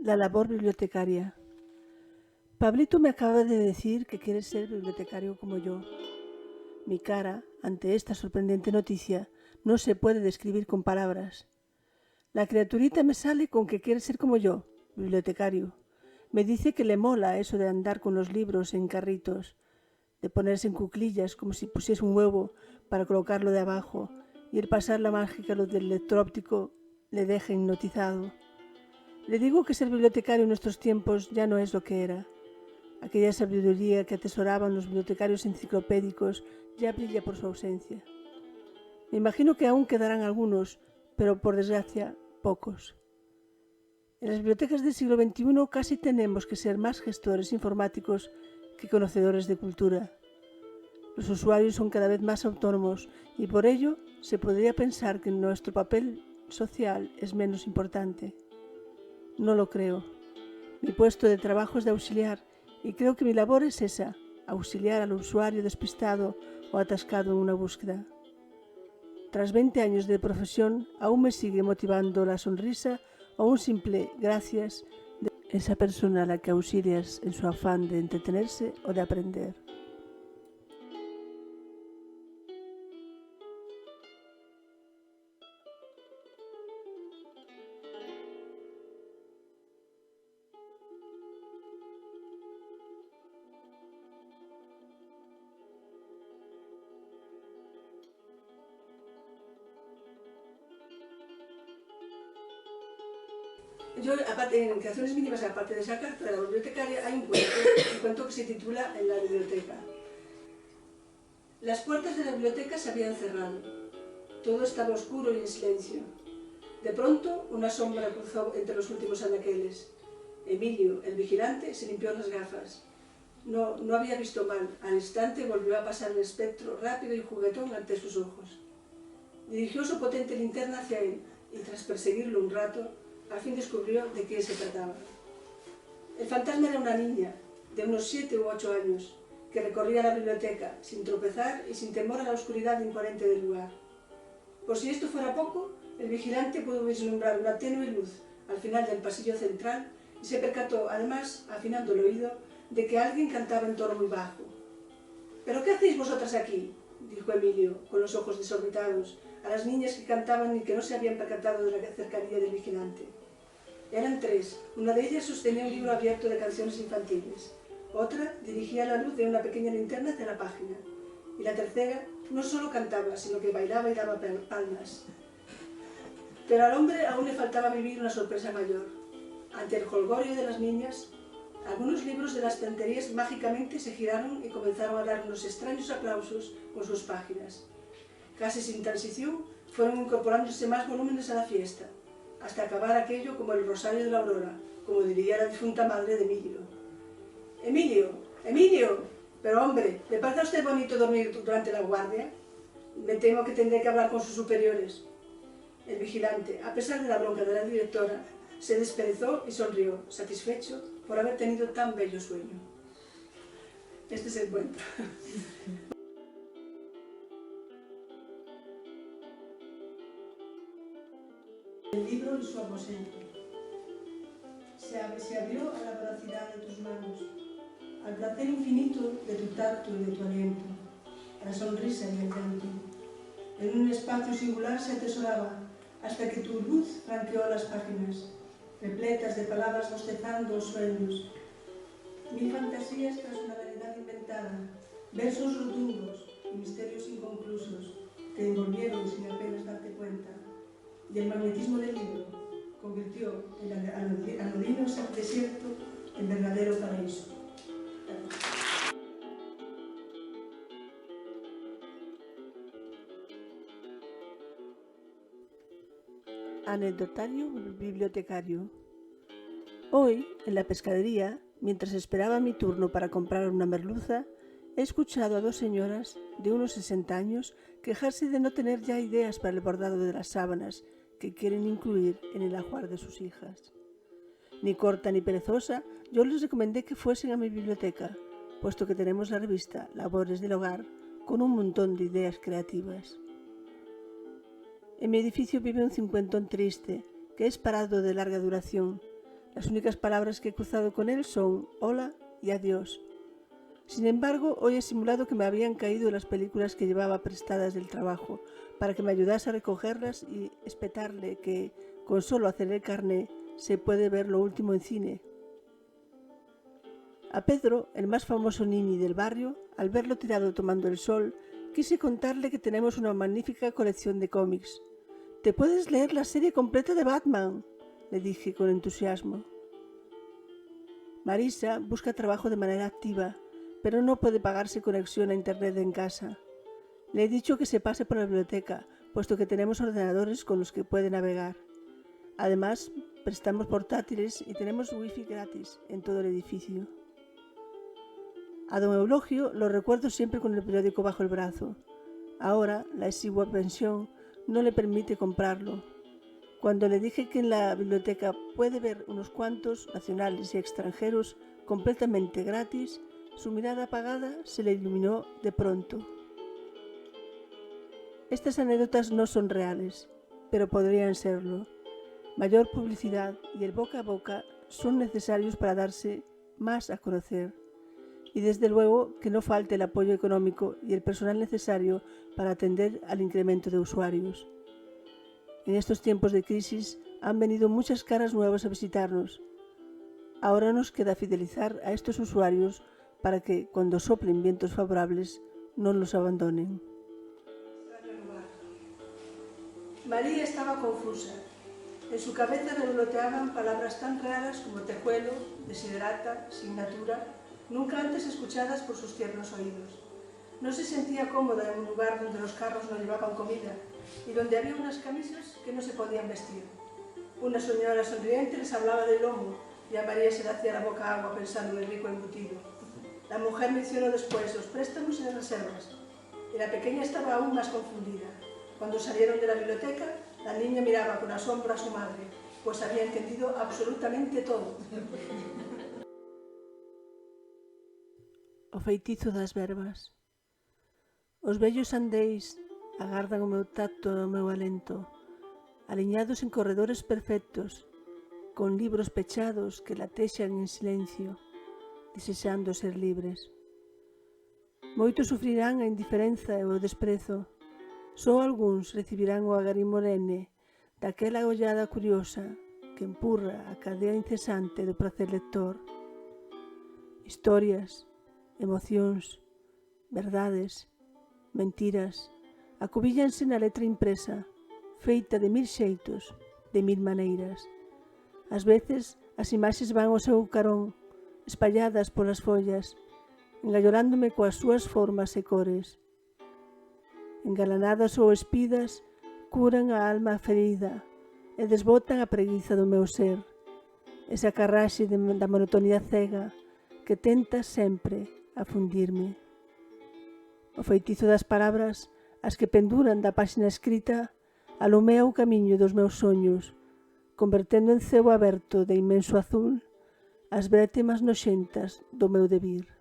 La labor bibliotecaria. Pablito me acaba de decir que quiere ser bibliotecario como yo. Mi cara, ante esta sorprendente noticia, no se puede describir con palabras. La criaturita me sale con que quiere ser como yo, bibliotecario. Me dice que le mola eso de andar con los libros en carritos, de ponerse en cuclillas como si pusiese un huevo para colocarlo de abajo y el pasar la mágica luz del lector óptico le deja hipnotizado. Le digo que ser bibliotecario en nuestros tiempos ya no es lo que era. Aquella sabiduría que atesoraban los bibliotecarios enciclopédicos ya brilla por su ausencia. Me imagino que aún quedarán algunos, pero por desgracia, pocos. En las bibliotecas del siglo XXI casi tenemos que ser más gestores informáticos que conocedores de cultura. Los usuarios son cada vez más autónomos y por ello se podría pensar que nuestro papel social es menos importante. No lo creo. Mi puesto de trabajo es de auxiliar y creo que mi labor es esa, auxiliar al usuario despistado o atascado en una búsqueda. Tras 20 años de profesión, aún me sigue motivando la sonrisa o un simple gracias de esa persona a la que auxilias en su afán de entretenerse o de aprender. Yo, aparte, en Creaciones Mínimas, aparte de esa carta de la bibliotecaria, hay un cuento que se titula En la biblioteca. Las puertas de la biblioteca se habían cerrado. Todo estaba oscuro y en silencio. De pronto, una sombra cruzó entre los últimos anaqueles. Emilio, el vigilante, se limpió las gafas. No había visto mal. Al instante volvió a pasar el espectro rápido y juguetón ante sus ojos. Dirigió su potente linterna hacia él y, tras perseguirlo un rato, al fin descubrió de qué se trataba. El fantasma era una niña, de unos 7 u 8 años, que recorría la biblioteca, sin tropezar y sin temor a la oscuridad imponente del lugar. Por si esto fuera poco, el vigilante pudo vislumbrar una tenue luz al final del pasillo central y se percató, además, afinando el oído, de que alguien cantaba en tono muy bajo. «¿Pero qué hacéis vosotras aquí?», dijo Emilio, con los ojos desorbitados, a las niñas que cantaban y que no se habían percatado de la cercanía del vigilante. Eran 3. Una de ellas sostenía un libro abierto de canciones infantiles. Otra dirigía la luz de una pequeña linterna hacia la página. Y la tercera no solo cantaba, sino que bailaba y daba palmas. Pero al hombre aún le faltaba vivir una sorpresa mayor. Ante el jolgorio de las niñas, algunos libros de las estanterías mágicamente se giraron y comenzaron a dar unos extraños aplausos con sus páginas. Casi sin transición, fueron incorporándose más volúmenes a la fiesta, hasta acabar aquello como el rosario de la aurora, como diría la difunta madre de Emilio. «¡Emilio! ¡Emilio! Pero hombre, ¿le parece a usted bonito dormir durante la guardia? Me temo que tendré que hablar con sus superiores». El vigilante, a pesar de la bronca de la directora, se desperezó y sonrió, satisfecho por haber tenido tan bello sueño. Este es el cuento. El libro en su aposento. Se abrió a la voracidad de tus manos, al placer infinito de tu tacto y de tu aliento, a la sonrisa y el llanto. En un espacio singular se atesoraba, hasta que tu luz franqueó las páginas, repletas de palabras bostezando sueños. 1000 fantasías tras una realidad inventada, versos rotundos y misterios inconclusos, te envolvieron sin apenas darte cuenta. Y el magnetismo del libro convirtió el anodino desierto en verdadero paraíso. Anecdotario bibliotecario. Hoy, en la pescadería, mientras esperaba mi turno para comprar una merluza, he escuchado a 2 señoras de unos 60 años quejarse de no tener ya ideas para el bordado de las sábanas que quieren incluir en el ajuar de sus hijas. Ni corta ni perezosa, yo les recomendé que fuesen a mi biblioteca, puesto que tenemos la revista Labores del Hogar con un montón de ideas creativas. En mi edificio vive un cincuentón triste, que es parado de larga duración. Las únicas palabras que he cruzado con él son hola y adiós. Sin embargo, hoy he simulado que me habían caído las películas que llevaba prestadas del trabajo para que me ayudase a recogerlas y espetarle que, con solo hacer el carné, se puede ver lo último en cine. A Pedro, el más famoso nini del barrio, al verlo tirado tomando el sol, quise contarle que tenemos una magnífica colección de cómics. «¿Te puedes leer la serie completa de Batman?», le dije con entusiasmo. Marisa busca trabajo de manera activa, pero no puede pagarse conexión a internet en casa. Le he dicho que se pase por la biblioteca, puesto que tenemos ordenadores con los que puede navegar. Además, prestamos portátiles y tenemos wifi gratis en todo el edificio. A don Eulogio lo recuerdo siempre con el periódico bajo el brazo. Ahora, la exigua pensión no le permite comprarlo. Cuando le dije que en la biblioteca puede ver unos cuantos, nacionales y extranjeros, completamente gratis, su mirada apagada se le iluminó de pronto. Estas anécdotas no son reales, pero podrían serlo. Mayor publicidad y el boca a boca son necesarios para darse más a conocer. Y desde luego que no falte el apoyo económico y el personal necesario para atender al incremento de usuarios. En estos tiempos de crisis han venido muchas caras nuevas a visitarnos. Ahora nos queda fidelizar a estos usuarios para que, cuando soplen vientos favorables, no los abandonen. María estaba confusa. En su cabeza revoloteaban palabras tan raras como tejuelo, desiderata, signatura, nunca antes escuchadas por sus tiernos oídos. No se sentía cómoda en un lugar donde los carros no llevaban comida y donde había unas camisas que no se podían vestir. Una señora sonriente les hablaba del lomo y a María se le hacía la boca agua pensando en el rico embutido. La mujer mencionó después los préstamos y las reservas, y la pequeña estaba aún más confundida. Cuando salieron de la biblioteca, la niña miraba con asombro a su madre, pues había entendido absolutamente todo. O feitizo das verbas. Os vellos andéis agardan o meu tacto e o meu alento, aliñados en corredores perfectos, con libros pechados que latexan en silencio, desexando ser libres. Moitos sufrirán a indiferenza e o desprezo, só algúns recibirán o agarimo lene daquela ollada curiosa que empurra a cadea incesante do prazer lector. Historias, emocións, verdades, mentiras, acubillanse na letra impresa, feita de mil xeitos, de mil maneiras. Ás veces, as imaxes van ao seu carón, espalladas polas follas, engallolándome coas súas formas e cores. Engalanadas ou espidas, curan a alma ferida e desbotan a preguiza do meu ser, esa carraxe da monotonía cega que tenta sempre afundirme. O feitizo das palabras, as que penduran da páxina escrita, alumea o camiño dos meus soños, convertendo en ceo aberto de inmenso azul as brétemas noxentas do meu debir.